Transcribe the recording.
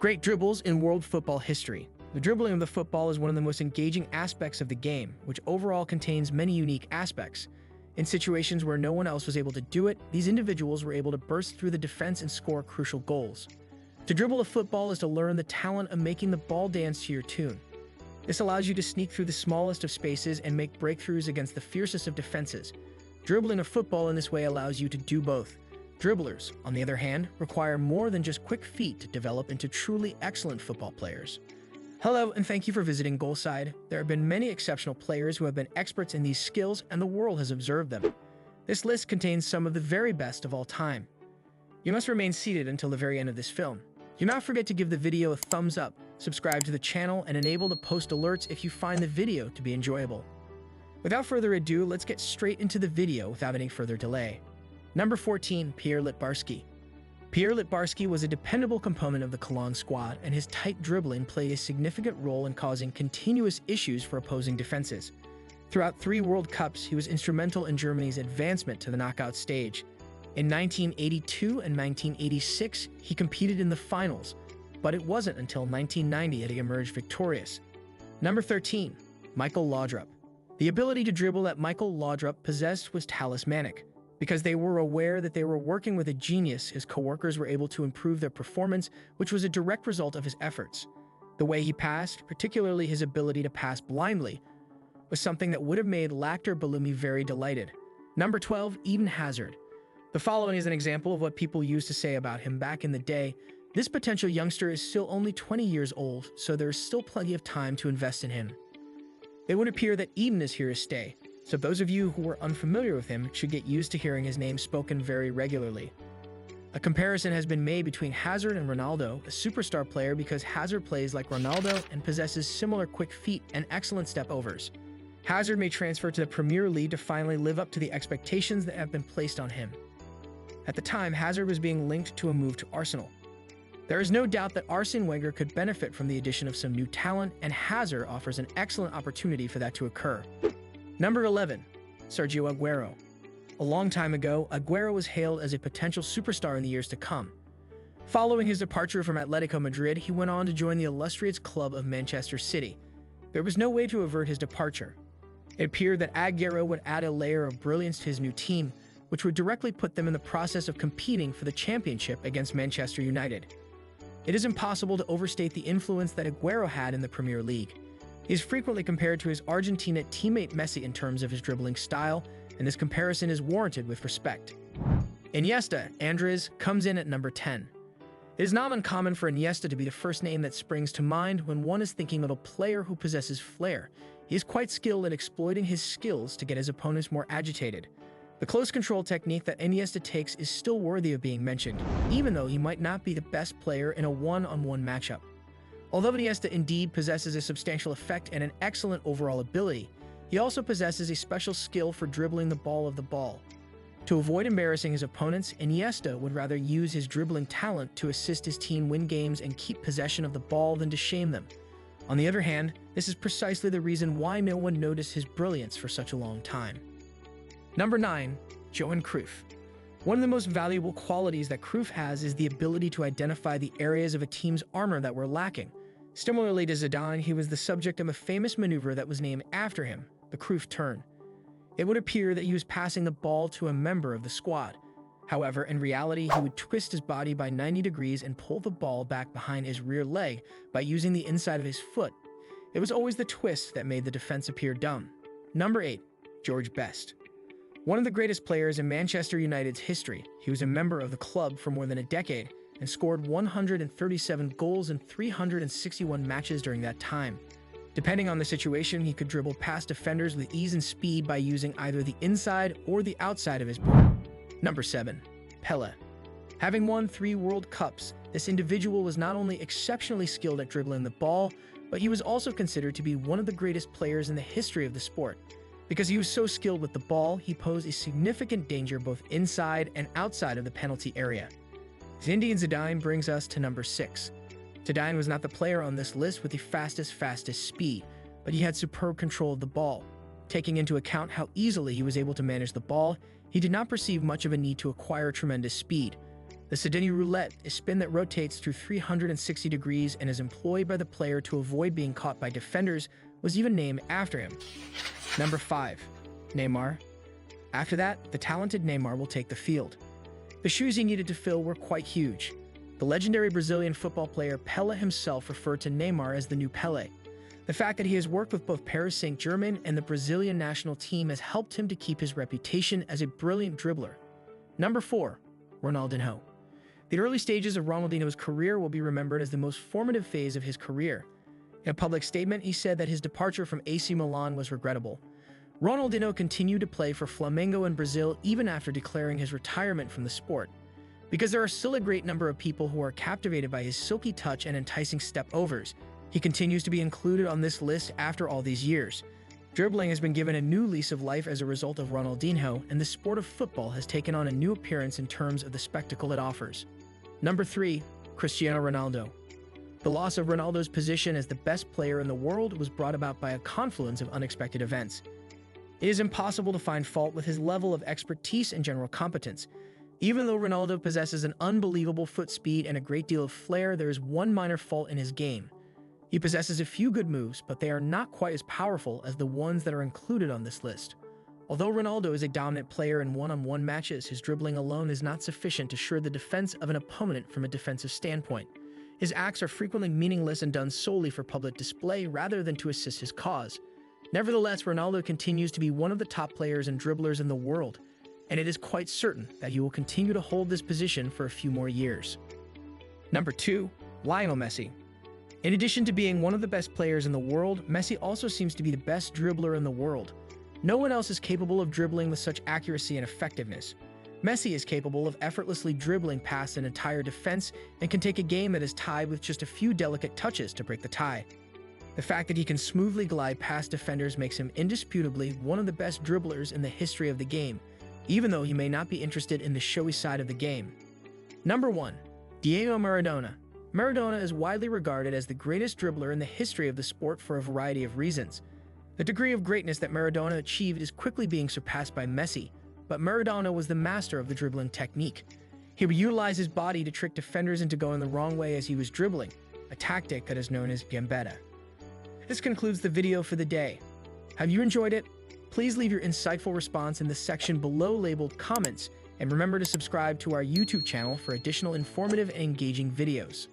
Great dribbles in world football history. The dribbling of the football is one of the most engaging aspects of the game, which overall contains many unique aspects. In situations where no one else was able to do it, these individuals were able to burst through the defense and score crucial goals. To dribble a football is to learn the talent of making the ball dance to your tune. This allows you to sneak through the smallest of spaces and make breakthroughs against the fiercest of defenses. Dribbling a football in this way allows you to do both. Dribblers, on the other hand, require more than just quick feet to develop into truly excellent football players. Hello, and thank you for visiting Goalside. There have been many exceptional players who have been experts in these skills, and the world has observed them. This list contains some of the very best of all time. You must remain seated until the very end of this film. Do not forget to give the video a thumbs up, subscribe to the channel, and enable the post alerts if you find the video to be enjoyable. Without further ado, let's get straight into the video without any further delay. Number 14, Pierre Litski. Pierre Litski was a dependable component of the Cologne squad, and his tight dribbling played a significant role in causing continuous issues for opposing defenses. Throughout 3 World Cups, he was instrumental in Germany's advancement to the knockout stage. In 1982 and 1986, he competed in the finals, but it wasn't until 1990 that he emerged victorious. Number 13, Michael Laudrup. The ability to dribble that Michael Laudrup possessed was talismanic. Because they were aware that they were working with a genius, his coworkers were able to improve their performance, which was a direct result of his efforts. The way he passed, particularly his ability to pass blindly, was something that would have made Lacter Bellumi very delighted. Number 12, Eden Hazard. The following is an example of what people used to say about him back in the day. This potential youngster is still only 20 years old, so there is still plenty of time to invest in him. It would appear that Eden is here to stay. So those of you who are unfamiliar with him should get used to hearing his name spoken very regularly. A comparison has been made between Hazard and Ronaldo, a superstar player, because Hazard plays like Ronaldo and possesses similar quick feet and excellent step-overs. Hazard may transfer to the Premier League to finally live up to the expectations that have been placed on him. At the time, Hazard was being linked to a move to Arsenal. There is no doubt that Arsene Wenger could benefit from the addition of some new talent, and Hazard offers an excellent opportunity for that to occur. Number 11, Sergio Aguero. A long time ago, Aguero was hailed as a potential superstar in the years to come. Following his departure from Atletico Madrid, he went on to join the illustrious club of Manchester City. There was no way to avert his departure. It appeared that Aguero would add a layer of brilliance to his new team, which would directly put them in the process of competing for the championship against Manchester United. It is impossible to overstate the influence that Aguero had in the Premier League. He is frequently compared to his Argentina teammate Messi in terms of his dribbling style, and this comparison is warranted with respect. Iniesta, Andres, comes in at number 10. It is not uncommon for Iniesta to be the first name that springs to mind when one is thinking of a player who possesses flair. He is quite skilled at exploiting his skills to get his opponents more agitated. The close control technique that Iniesta takes is still worthy of being mentioned, even though he might not be the best player in a one-on-one matchup. Although Iniesta indeed possesses a substantial effect and an excellent overall ability, he also possesses a special skill for dribbling the ball. To avoid embarrassing his opponents, Iniesta would rather use his dribbling talent to assist his team win games and keep possession of the ball than to shame them. On the other hand, this is precisely the reason why no one noticed his brilliance for such a long time. Number 9, Johan Cruyff. One of the most valuable qualities that Cruyff has is the ability to identify the areas of a team's armor that were lacking. Similarly to Zidane, he was the subject of a famous maneuver that was named after him, the Cruyff turn. It would appear that he was passing the ball to a member of the squad. However, in reality, he would twist his body by 90 degrees and pull the ball back behind his rear leg by using the inside of his foot. It was always the twist that made the defense appear dumb. Number 8, George Best. One of the greatest players in Manchester United's history, he was a member of the club for more than a decade and scored 137 goals in 361 matches during that time. Depending on the situation, he could dribble past defenders with ease and speed by using either the inside or the outside of his body. Number 7, Pele. Having won 3 World Cups, this individual was not only exceptionally skilled at dribbling the ball, but he was also considered to be one of the greatest players in the history of the sport. Because he was so skilled with the ball, he posed a significant danger both inside and outside of the penalty area. Zinedine Zidane brings us to number 6. Zidane was not the player on this list with the fastest speed, but he had superb control of the ball. Taking into account how easily he was able to manage the ball, he did not perceive much of a need to acquire tremendous speed. The Sedini roulette, a spin that rotates through 360 degrees and is employed by the player to avoid being caught by defenders, was even named after him. Number 5. Neymar. After that, the talented Neymar will take the field. The shoes he needed to fill were quite huge. The legendary Brazilian football player Pele himself referred to Neymar as the new Pele. The fact that he has worked with both Paris Saint-Germain and the Brazilian national team has helped him to keep his reputation as a brilliant dribbler. Number 4. Ronaldinho. The early stages of Ronaldinho's career will be remembered as the most formative phase of his career. In a public statement, he said that his departure from AC Milan was regrettable. Ronaldinho continued to play for Flamengo in Brazil even after declaring his retirement from the sport. Because there are still a great number of people who are captivated by his silky touch and enticing step-overs, he continues to be included on this list after all these years. Dribbling has been given a new lease of life as a result of Ronaldinho, and the sport of football has taken on a new appearance in terms of the spectacle it offers. Number 3. Cristiano Ronaldo. The loss of Ronaldo's position as the best player in the world was brought about by a confluence of unexpected events. It is impossible to find fault with his level of expertise and general competence. Even though Ronaldo possesses an unbelievable foot speed and a great deal of flair, there is one minor fault in his game. He possesses a few good moves, but they are not quite as powerful as the ones that are included on this list. Although Ronaldo is a dominant player in one-on-one matches, his dribbling alone is not sufficient to assure the defense of an opponent from a defensive standpoint. His acts are frequently meaningless and done solely for public display rather than to assist his cause. Nevertheless, Ronaldo continues to be one of the top players and dribblers in the world, and it is quite certain that he will continue to hold this position for a few more years. Number 2. Lionel Messi. In addition to being one of the best players in the world, Messi also seems to be the best dribbler in the world. No one else is capable of dribbling with such accuracy and effectiveness. Messi is capable of effortlessly dribbling past an entire defense and can take a game that is tied with just a few delicate touches to break the tie. The fact that he can smoothly glide past defenders makes him indisputably one of the best dribblers in the history of the game, even though he may not be interested in the showy side of the game. Number 1. Diego Maradona. Maradona is widely regarded as the greatest dribbler in the history of the sport for a variety of reasons. The degree of greatness that Maradona achieved is quickly being surpassed by Messi, but Maradona was the master of the dribbling technique. He would utilize his body to trick defenders into going the wrong way as he was dribbling, a tactic that is known as gambetta. This concludes the video for the day. Have you enjoyed it? Please leave your insightful response in the section below labeled comments, and remember to subscribe to our YouTube channel for additional informative and engaging videos.